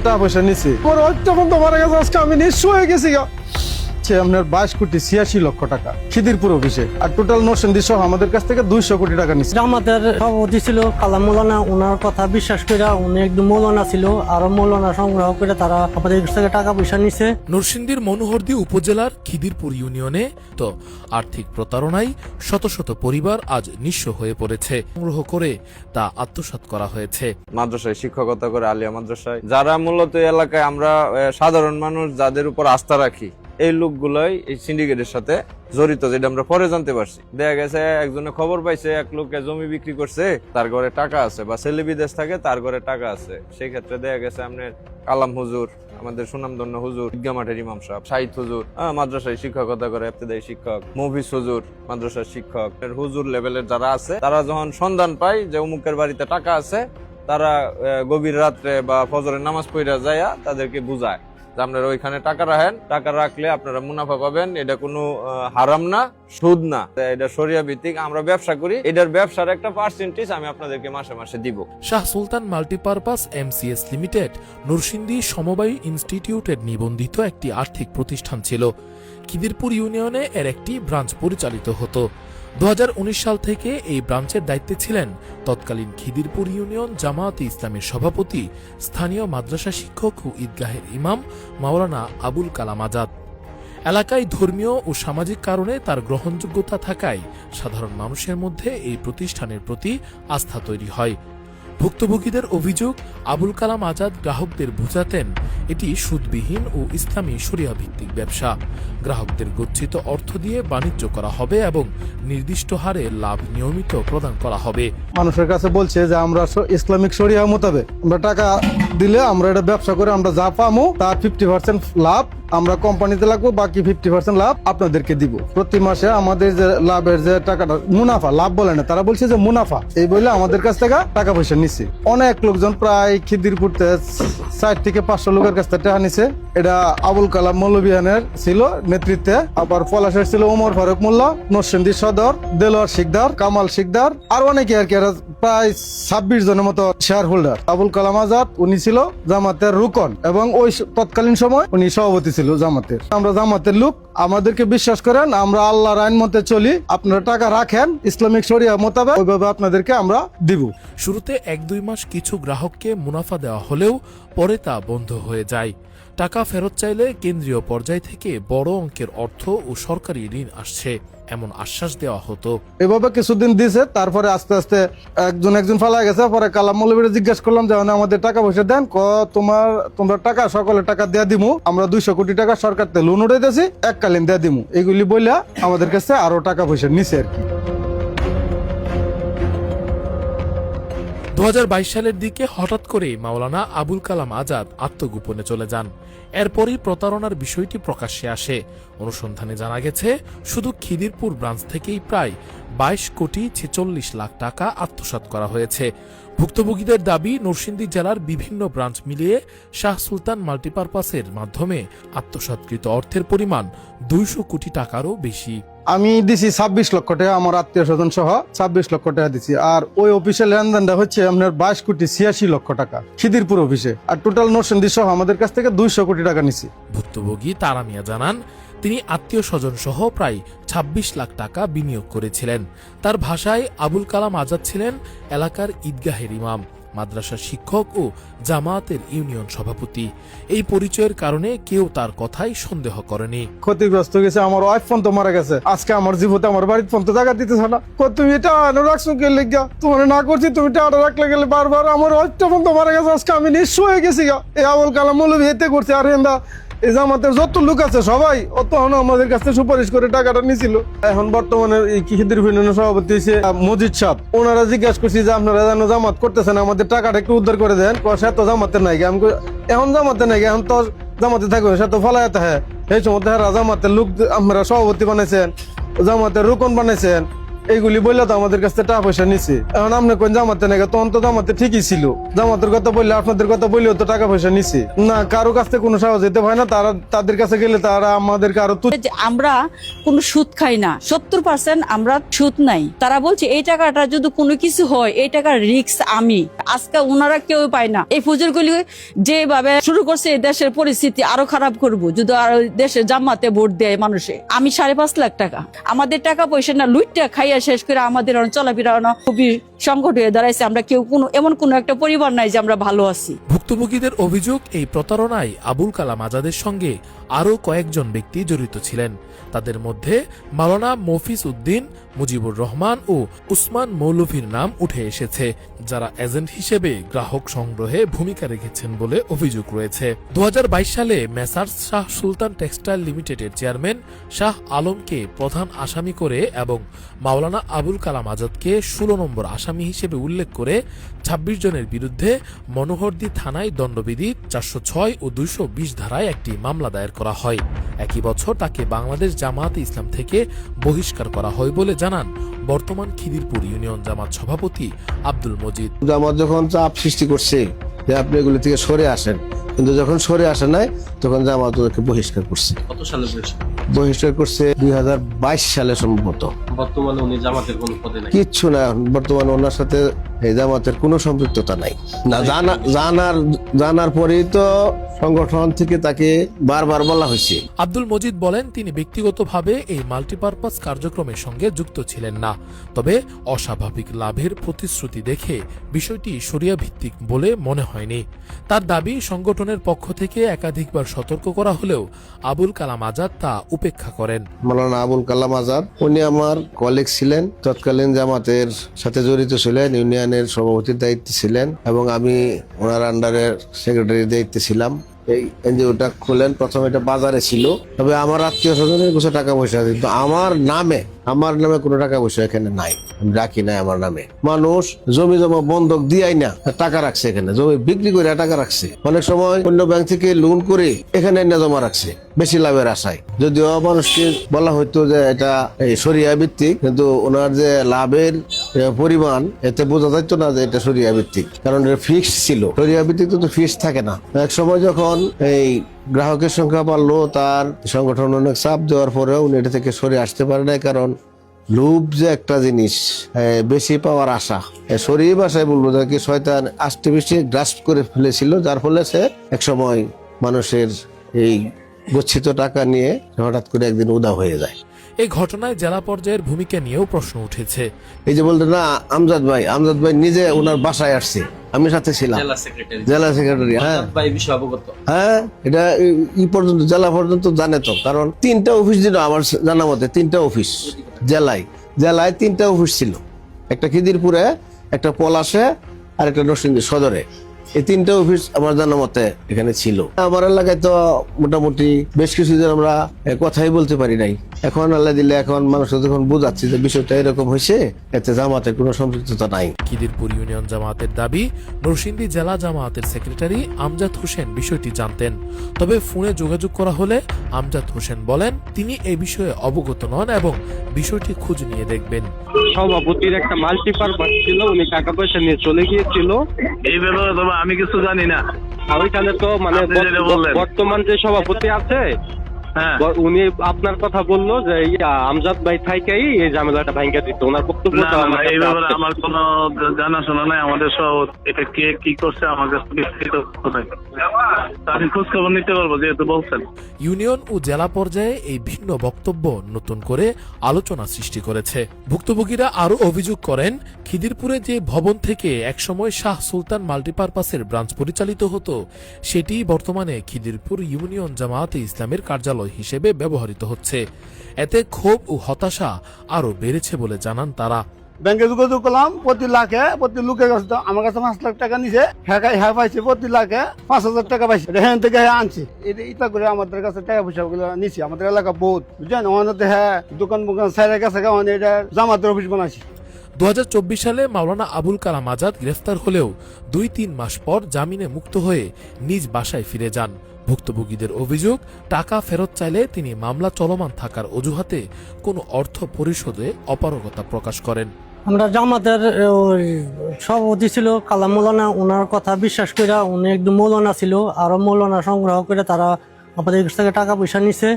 টাকা পয়সা নিছি আমার যখন তোমার কাছে আজকে আমি নিঃস্ব হয়ে গেছি আপনার 22,86,00,000 টাকা খিদিরপুর অফিসে আর টোটাল নরসিংদী সহ আমাদের কাছ থেকে 200 কোটি টাকা নিচ্ছে। আমাদের সভাপতি ছিল কালাম মৌলানা, ওনার কথা বিশ্বাস করে উনি একদম মৌলানা ছিল, আরো মৌলানা সংগ্রহ করে তারা আমাদের কাছ থেকে টাকা পয়সা নিছে। নরসিংদীর মনোহরদী উপজেলার খিদিরপুর ইউনিয়নে তো আর্থিক প্রতারণায় শত শত পরিবার আজ নিঃস্ব হয়ে পড়েছে। সংগ্রহ করে তা আত্মসাৎ করা হয়েছে। মাদ্রাসায় শিক্ষকতা করে আলিয়া মাদ্রাসায় যারা মূলত এলাকায় আমরা সাধারণ মানুষ যাদের উপর আস্থা রাখি এই লোকগুলাই এই সিন্ডিকেটের সাথে জড়িত, যেটা আমরা পরে জানতে পারছি। দেখা গেছে একজনে খবর পাইছে এক লোকে জমি বিক্রি করছে, তার ঘরে টাকা আছে, বা ছেলে বিদেশ থাকে তার ঘরে টাকা আছে। সেই ক্ষেত্রে দেখা গেছে আপনার কালাম হুজুর, আমাদের সুনামধন্য হুজুর, ঈদগাহ মাঠের ইমাম সাহেব, শাহিদ হুজুর মাদ্রাসায় শিক্ষকতা করে, ইবতেদায়ী শিক্ষক, মফিজ হুজুর মাদ্রাসার শিক্ষক, হুজুর লেভেলের যারা আছে তারা যখন সন্ধান পায় যে অমুকের বাড়িতে টাকা আছে, তারা গভীর রাত্রে বা ফজরের নামাজ পড়া যায় তাদেরকে বুঝায় যে আপনারা ওইখানে টাকা রাখেন, টাকা রাখলে আপনারা মুনাফা পাবেন, এটা কোনো হারাম না, সুদ না, এটা শরিয়া ভিত্তিক আমরা ব্যবসা করি, এটার ব্যবসার একটা পার্সেন্টেজ আমি আপনাদেরকে মাসে মাসে দিব। শাহ সুলতান মাল্টিপারপাস MCS লিমিটেড নরসিংদী সমবায় ইনস্টিটিউটের নিবন্ধিত একটি আর্থিক প্রতিষ্ঠান ছিল। খিদিরপুর ইউনিয়নে এর একটি ব্রাঞ্চ পরিচালিত হতো। 2019 সাল থেকে এই ব্রাঞ্চের দায়িত্বে ছিলেন তৎকালীন খিদিরপুর ইউনিয়ন জামায়াতে ইসলামের সভাপতি, স্থানীয় মাদ্রাসা শিক্ষক ও ঈদগাহের ইমাম মাওলানা আবুল কালাম আজাদ। এলাকায় ধর্মীয় ও সামাজিক কারণে তার গ্রহণযোগ্যতা থাকায় সাধারণ মানুষের মধ্যে এই প্রতিষ্ঠানের প্রতি আস্থা তৈরি হয়। ভুক্তভোগীদের অভিযোগ, আবুল কালাম আজাদ গ্রাহকদের বোঝাতেন এটি সুদবিহীন ও ইসলামী শরিয়া ভিত্তিক ব্যবসা। গ্রাহকদের গচ্ছিত অর্থ দিয়ে বাণিজ্য করা হবে এবং নির্দিষ্ট হারে লাভ নিয়মিত প্রদান করা হবে। মানুষের কাছে বলছে যে আমরা ইসলামিক শরিয়া মোতাবেক আমরা টাকা দিলে আমরা এটা ব্যবসা করে আমরা যা পাবো তার 50% লাভ আমরা কোম্পানিতে লাগবো, বাকি 50% লাভ আপনাদেরকে দিব। প্রতি মাসে আমাদের যে লাভের যে টাকাটা, মুনাফা, লাভ বলে না, তারা বলছে যে মুনাফা, এই বলে আমাদের কাছ থেকে টাকা পয়সা নিচ্ছে। অনেক লোকজন প্রায় খিদিরপুরতে 60 থেকে 500 লোকের কাছ থেকে টাকা নিছে। এটা আবুল কালাম মৌলবিয়ানের ছিল নেতৃত্বে, আবার পলাশের ছিল ওমর ফারুক মোল্লা, নরসিংদী সদর দেলোয়ার শিকদার, কামাল শিকদার, আর অনেকে আর কি, প্রায় 26 জনের মতো শেয়ার হোল্ডার। আবুল কালাম আজাদ উনি ছিল জামাতের রুকন এবং ওই তৎকালীন সময় উনি সভাপতি ছিল জামাতের। আমরা জামাতের লোক, আমাদেরকে বিশ্বাস করেন, আমরা আল্লাহর আইন মতে চলি, আপনারা টাকা রাখেন ইসলামিক শরিয়া মোতাবেক, ওইভাবে আপনাদেরকে আমরা দিব। শুরুতে 1-2 মাস কিছু গ্রাহককে মুনাফা দেওয়া হলেও পরে তা বন্ধ হয়ে যায়। টাকা ফেরত চাইলে কেন্দ্রীয় পর্যায় থেকে বড় অঙ্কের অর্থ ও সরকারি ঋণ আসছে এমন আশ্বাস দেওয়া হতো। এভাবে কিছুদিন দিছে, তারপরে আস্তে আস্তে একজন ফালা গেছে। পরে কালাম মৌলবীরে জিজ্ঞেস করলাম যে আমাদের টাকা পয়সা দেন, তোমরা টাকা সকলে টাকা দেয়া দিমু, আমরা 200 কোটি টাকা সরকার থেকে লোন উঠাইতেছি, এককালীন দেয়া দিমু, এগুলি বললা আমাদের কাছে আরো টাকা পয়সা নিছে আর কি। 2022 সালের দিকে হঠাৎ করে মাওলানা আবুল কালাম আজাদ আত্মগোপনে চলে যান। এরপরই প্রতারণার বিষয়টি প্রকাশ্যে আসে। অনুসন্ধানে জানা গেছে শুধু খিদিরপুর ব্রাঞ্চ থেকেই প্রায় 22,46,00,000 টাকা আত্মসাৎ করা হয়েছে। ভুক্তভোগীদের দাবি, নরসিংদী জেলার বিভিন্ন ব্রাঞ্চ মিলিয়ে শাহ সুলতান মাল্টিপারপাসের মাধ্যমে আত্মসাৎকৃত অর্থের পরিমাণ 200 কোটি টাকারও বেশি। আমি দিছি 26 লক্ষ টাকা, আমার আত্মীয় স্বজন সহ 26 লক্ষ টাকা দিছি। আর ওই অফিসের লেনদেনটা হচ্ছে আপনার 22,86,00,000 টাকা খিদিরপুর অফিসে, আর টোটাল নরসিংদী সহ আমাদের কাছ থেকে 200 কোটি টাকা নিছি। ভুক্তভোগী তারা মিয়া জানান তিনি আত্মীয় স্বজন সহ প্রায় 26 লাখ টাকা বিনিয়োগ করেছিলেন। তার ভাষায় আবুল কালাম আজাদ ছিলেন এলাকার ঈদগাহের ইমাম, মাদ্রাসার শিক্ষক ও জামায়াতের ইউনিয়ন সভাপতি। এই পরিচয়ের কারণে কেউ তার কথাই সন্দেহ করেনি। ক্ষতিগ্রস্ত গেছে, আমার ওয়াইফ ফোন তো মারা গেছে, আজকে আমার জীবতে আমার বাড়ির ফোন তো টাকা দিতেছ না, তুমি এটা রাখছো কে লেগা, তোমার না করছি, তুমি টাকা রাখলে গেলে বারবার আমার ওয়াইফটা ফোন তো মারা গেছে, আজকে আমি নিঃস্ব হয়ে গেছি। এই আবুল কালাম মৌলবী হেতে করছে, আর এই জামাতের যত লোক আছে সবাই আমাদের কাছে সুপারিশ করে টাকাটা নিছিল। এখন বর্তমানে খিদিরপুর ইউনিয়নের সভাপতি হয়েছে মজিদ সাহেব, ওনারা জিজ্ঞাসা করছি যে আপনারা যেন জামাত করতেছেন, আমাদের টাকাটা একটু উদ্ধার করে দেন। সে তো জামাতের নাই, আমি এখন জামাতে নাই, এখন তো জামাতে থাকবে, সে তো ফলাইতে হয়। এই সময় জামাতের লোক আপনারা সভাপতি বানাইছেন, জামাতের রুকন বানাইছেন, এইগুলি বললে তো আমাদের কাছে টাকা পয়সা নিছে। এখন আপনি কোন জামাতে নাকি, তখন তো জামাতে ঠিকই ছিল। জামাতের কথা বললে, আপনাদের কথা বললেও তো টাকা পয়সা নিছে না। কারো কাছ থেকে কোনো সহযোগিতা হয় না। তাদের কাছে গেলে তারা আমাদেরকে আরো যে আমরা কোনো সুদ খাই না, 70% আমরা সুদ নাই। তারা বলছে এই টাকাটা যদি কোনো কিছু হয়, এই টাকার রিস্ক আমি। আজকে ওনারা কেউ পায় না। এই ফুজুরগুলি যেভাবে শুরু করছে, এই দেশের পরিস্থিতি আরো খারাপ করবো যদি আর দেশের জামাতে ভোট দেয় মানুষে। আমি 5.5 লাখ টাকা, আমাদের টাকা পয়সা না লুটটা খাইয়া শেষ করে আমাদের চলাফেরা খুবই সংকট হয়ে দাঁড়াইছে। আমরা কেউ এমন কোনো একটা পরিবার নাই যে আমরা ভালো আছি। ভুক্তভোগীদের অভিযোগ, এই প্রতারণায় আবুল কালাম আজাদের সঙ্গে আরও কয়েকজন ব্যক্তি জড়িত ছিলেন। তাদের মধ্যে মাওলানা মফিজ উদ্দিন, মুজিবুর রহমান ও উসমান মৌলভীর নাম উঠে এসেছে, যারা এজেন্ট হিসেবে গ্রাহক সংগ্রহে ভূমিকা রেখেছেন বলে অভিযোগ রয়েছে। 2022 সালে মেসার্স শাহ সুলতান টেক্সটাইল লিমিটেডের চেয়ারম্যান শাহ আলমকে প্রধান আসামি করে এবং মাওলানা আবুল কালাম আজাদকে 16 নম্বর আসামি হিসেবে উল্লেখ করে 26 জনের বিরুদ্ধে মনোহরদী থানায় দণ্ডবিধি 406 ও 220 ধারায় একটি মামলা দায়ের করা হয়। একই বছর তাকে বাংলাদেশ জামায়াতে ইসলাম থেকে বহিষ্কার করা হয় বলে জানান বর্তমান খিদিরপুর ইউনিয়ন জামাত সভাপতি আব্দুল মজিদ। জামাত যখন চাপ সৃষ্টি করছে যে আপনি এগুলো থেকে সরে আসেন, কিন্তু যখন সরে আসে নাই তখন জামাত ওদেরকে বহিষ্কার করছে। কত সালে বহিষ্কার করছে 2022 সালে সম্ভবত। বর্তমানে উনি জামাতের কোনো পদে নাই? কিচ্ছু না, বর্তমানে ওনার সাথে এই জামাতের কোনো সম্পৃক্ততা নাই। না জানার পরেই তো সংগঠন থেকে তাকে বারবার বলা হয়েছে। আব্দুল মজিদ বলেন, তিনি ব্যক্তিগতভাবে এই মাল্টিপারপাস কার্যক্রমের সঙ্গে যুক্ত ছিলেন না, তবে অস্বাভাবিক লাভের প্রতিশ্রুতি দেখে বিষয়টি শরিয়া ভিত্তিক বলে মনে হয়নি। তার দাবি, সংগঠনের পক্ষ থেকে একাধিকবার সতর্ক করা হলেও আবুল কালাম আজাদ তা উপেক্ষা করেন। মাওলানা আবুল কালাম আজাদ উনি আমার কলিগ ছিলেন, তৎকালীন জামাতের সাথে জড়িত ছিলেন, ইউনিয়নের সভাপতির দায়িত্বে ছিলেন এবং আমি ওনার আন্ডারের সেক্রেটারির দায়িত্বে ছিলাম। এই এনজিওটা খুলেন, প্রথমে এটা বাজারে ছিল, তবে আমার আত্মীয় স্বজনের কিছু টাকা পয়সা দিত। আমার নামে কোনো টাকা পয়সা এখানে নাই, আমি রাখি নাই আমার নামে। মানুষ জমি জমা বন্ধক দিয়াই না টাকা রাখছে, এখানে জমি বিক্রি করে টাকা রাখছে। অনেক সময় অন্য ব্যাংক থেকে লোন করে এখানে এনে জমা রাখছে বেশি লাভের আশায়। যদিও মানুষকে বলা হইতো যে এটা শরিয়া ভিত্তিক, কিন্তু ওনার যে লাভের পরিমাণ এতে বোঝা যাইত না যে এটা শরিয়া ভিত্তিক, কারণ এটা ফিক্সড ছিল। শরিয়া ভিত্তিক তো ফিক্সড থাকে না। এক সময় যখন এই গ্রাহকের সংখ্যা বাড়লো, তার সংগঠন অনেক চাপ দেওয়ার পরেও উনি এটা থেকে সরে আসতে পারে না, কারণ লোভ যে একটা জিনিস, বেশি পাওয়ার আশা, শরীর ভাষায় বলবো যে কি শয়তান আস্তে বেশি গ্রাস্প করে ফেলেছিল, যার ফলে সে এক সময় মানুষের এই গচ্ছিত টাকা নিয়ে হঠাৎ করে একদিন উধাও হয়ে যায়। এই ঘটনায় জেলা পর্যায়ের ভূমিকা নিয়েও প্রশ্ন উঠেছে। এই যে বলতে না, আমজাদ ভাই নিজে ওনার বাসায় আসছে, আমি সাথে ছিলাম, জেলা সেক্রেটারি। হ্যাঁ, এটা ই পর্যন্ত জেলা পর্যন্ত জানে তো, কারণ 3টা অফিস দিল আমার জানা মতে, 3টা অফিস জেলায় 3টা অফিস ছিল, একটা খিদিরপুরে, একটা পলাশে আর একটা নরসিংদী সদরে। এই 3টা অফিস আমার জানা মতে এখানে ছিল। আমার এলাকায় তো মোটামুটি বেশ কিছুদিন আমরা কথাই বলতে পারি নাই। এখন আল্লাহ দিলে এখন মানুষ যখন বোঝাচ্ছি যে বিষয়টা এরকম হয়েছে, এতে জামাতের কোনো সম্পৃক্ততা নাই। খিদিরপুর ইউনিয়ন জামায়াতের দাবি, নরসিংদী জেলা জামায়াতের সেক্রেটারি আমজাদ হোসেন বিষয়টি জানতেন, তবে ফোনে যোগাযোগ করা হলে আমজাদ হোসেন বলেন তিনি এই বিষয়ে অবগত নন এবং বিষয়টি খোঁজ নিয়ে দেখবেন। সভাপতির একটা মাল্টিপারপাস ছিল, উনি টাকা পয়সা নিয়ে চলে গিয়েছিল। এই ব্যাপারে তবে আমি কিছু জানি না। আর ওইখানে তো মানে বর্তমান যে সভাপতি আছে, হ্যাঁ, উনি আপনার কথা বললো যে আমজাদ ভাই থাইকাই এই ঝামেলাটা ভাঙ্গা দিত। ওনার বক্তব্য এই ব্যাপারে আমার কোনো জানাশোনা নাই। আমাদের সহ এটা কে কি করছে আমার কাছে আমি খোঁজ খবর নিতে পারবো, যেহেতু বলছেন। ইউনিয়ন ও জেলা পর্যায়ে এই ভিন্ন বক্তব্য নতুন করে আলোচনা সৃষ্টি করেছে। ভুক্তভোগীরা আরো অভিযোগ করেন, খিদিরপুরে যে ভবন থেকে একসময় শাহ সুলতান মাল্টিপারপাসের ব্রাঞ্চ পরিচালিত হতো, সেটি বর্তমানে খিদিরপুর ইউনিয়ন জামায়াতে ইসলামের কার্যালয় হিসেবে ব্যবহৃত হচ্ছে। এতে ক্ষোভ ও হতাশা আরো বেড়েছে বলে জানান তারা। ব্যাংকে যোগাযোগ করলাম, প্রতি লোকের কাছে তো আমার কাছে 5 লাখ টাকা নিছে, হ্যাঁ পাইছে, প্রতি লাখে 5,000 টাকা পাইছে। হ্যাঁ থেকে আনছে, এটা করে আমাদের কাছে টাকা পয়সা গুলো নিচ্ছে। আমাদের এলাকা বহুত বুঝছেন, আমাদের হ্যাঁ দোকান সাইডের কাছে এটা জামাতের অফিস বানাইছে। 2024 সালে মাওলানা আবুল কালাম আজাদ গ্রেফতার হলেও 2-3 মাস পর জামিনে মুক্ত হয়ে নিজ বাসায় ফিরে যান। ভুক্তভোগীদের অভিযোগ, টাকা ফেরত চাইলে তিনি মামলা চলমান থাকার অজুহাতে কোনো অর্থ পরিশোধে অপারগতা প্রকাশ করেন। আমরা জামাতের ওই সভাপতি ছিল কালাম মৌলানা, ওনার কথা বিশ্বাস করে উনি একদম মৌলানা ছিল, আরো মৌলানা সংগ্রহ করে তারা আমাদের কাছ থেকে টাকা পয়সা নিছে।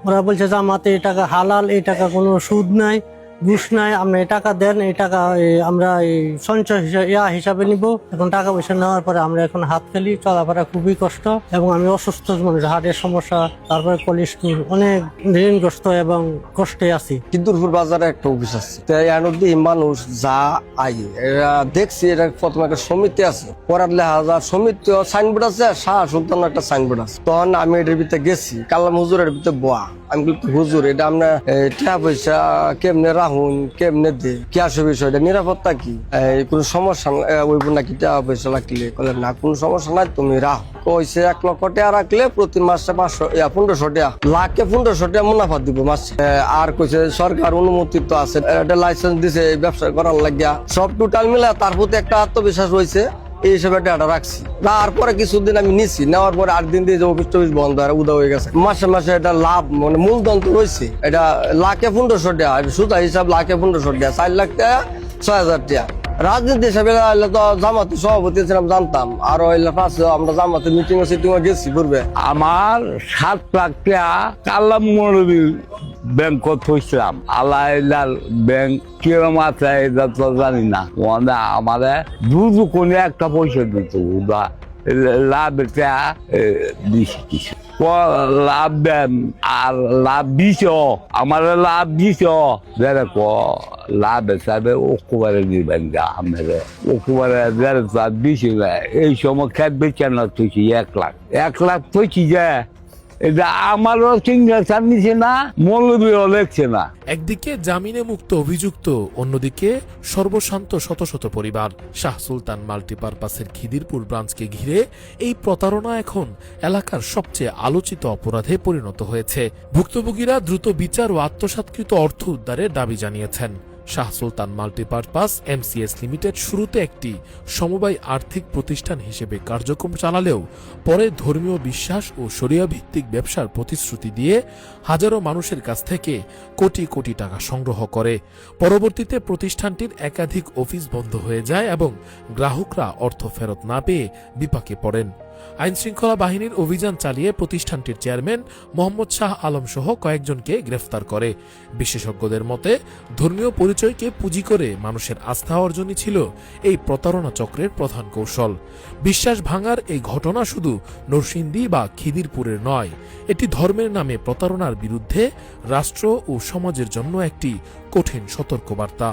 ওরা বলছে জামাতে এই টাকা হালাল, এই টাকা কোনো সুদ নাই, ঘুষ নাই, আপনি এই টাকা দেন, এই টাকা আমরা এই সঞ্চয় হিসাবে নিব। এখন টাকা পয়সা নেওয়ার পরে আমরা এখন হাত ফেলি, চলাফেরা খুবই কষ্ট, এবং আমি অসুস্থ মানুষ, হার্টের সমস্যা, তারপরে কোলেস্ট্রল, অনেক ঋণগ্রস্ত এবং কষ্টে আছি। কিদ্দুরপুর বাজারে একটা অফিস আছে, এনদি মানুষ যা আই এরা দেখছি, এটা প্রথমে একটা সমিতি আছে, পরার লেখা সমিতি সাইনবোর্ড আছে, শাহ সুলতান একটা সাইনবোর্ড আছে। তখন আমি এটার ভিতরে গেছি, কালাম হুজুরের ভিতরে বোয়া, আমি বলছি হুজুর এটা আমরা টাকা পয়সা কেমনে রাহুন, কেমনে দে, কি আসে বিষয়, এটা নিরাপত্তা কি, কোনো সমস্যা ওইব নাকি টাকা পয়সা রাখলে? বলে না, কোনো সমস্যা নাই, তুমি রাহ। কইছে 1 লক্ষ টাকা রাখলে প্রতি মাসে 1500 টাকা, লাখে 1500 টাকা মুনাফা দিব মাসে। আর কইছে সরকার অনুমতি তো আছে, এটা লাইসেন্স দিছে এই ব্যবসা করার লাগিয়া। সব টোটাল মিলে তার প্রতি একটা আত্মবিশ্বাস রয়েছে, এই হিসেবে টাকাটা রাখছি। তারপরে কিছুদিন আমি নিছি, নেওয়ার পরে 8 দিন দিয়ে যে অফিস টফিস বন্ধ আর উদা হয়ে গেছে। মাসে মাসে এটা লাভ মানে মূলধন তো রয়েছে, এটা লাখে 1500 টাকা, সুদা হিসাব লাখে 1500 টাকা, 4 লাখ টাকা 6000 টাকা। রাজনীতি হিসাবে তো জামাতের সভাপতি ছিলাম, জানতাম। আর পাশে আমরা জামাতের মিটিং গেছি ঘুরবে। আমার 7 লাখ টাকা কালাম মৌলবী ব্যাংক থইছিলাম, আল্লাহ ব্যাংক কেউ মাথায় এটা তো জানি না। মানে আমার দুধ কোনে একটা পয়সা দিত, লাভ এটা দিস লাভ দেন, আর লাভ দিছ আমার, লাভ দিছ ক লাভ হিসাবে ওকুবারে দিবেন গা, আমার ওকুবারে দিছি না। এই সময় খেত বেচে না তুইছি 1 লাখ, 1 লাখ তুইছি যে এটা আমারও সিগনেচার নিছে না, মৌলবীও লেখছে না। একদিকে জামিনে মুক্ত অভিযুক্ত, অন্যদিকে সর্বশান্ত শত শত পরিবার। শাহ সুলতান মাল্টিপারপাসের খিদিরপুর ব্রাঞ্চকে ঘিরে এই প্রতারণা এখন এলাকার সবচেয়ে আলোচিত অপরাধে পরিণত হয়েছে। ভুক্তভোগীরা দ্রুত বিচার ও আত্মসাৎকৃত অর্থ উদ্ধারের দাবি জানিয়েছেন। শাহ সুলতান মাল্টিপারপাস এমসিএস লিমিটেড শুরুতে একটি সমবায় আর্থিক প্রতিষ্ঠান হিসেবে কার্যক্রম চালালেও পরে ধর্মীয় বিশ্বাস ও শরিয়া ভিত্তিক ব্যবসার প্রতিশ্রুতি দিয়ে হাজারো মানুষের কাছ থেকে কোটি কোটি টাকা সংগ্রহ করে। পরবর্তীতে প্রতিষ্ঠানটির একাধিক অফিস বন্ধ হয়ে যায় এবং গ্রাহকরা অর্থ ফেরত না পেয়ে বিপাকে পড়েন। আইনশৃঙ্খলা বাহিনীর অভিযান চালিয়ে প্রতিষ্ঠানটির চেয়ারম্যান মোহাম্মদ শাহ আলম সহ কয়েকজনকে গ্রেফতার করে। বিশেষজ্ঞদের মতে ধর্মীয় পরিচয়কে পুঁজি করে মানুষের আস্থা অর্জনই ছিল এই প্রতারণা চক্রের প্রধান কৌশল। বিশ্বাস ভাঙার এই ঘটনা শুধু নরসিংদী বা খিদিরপুরের নয়, এটি ধর্মের নামে প্রতারণার বিরুদ্ধে রাষ্ট্র ও সমাজের জন্য একটি কঠিন সতর্কবার্তা।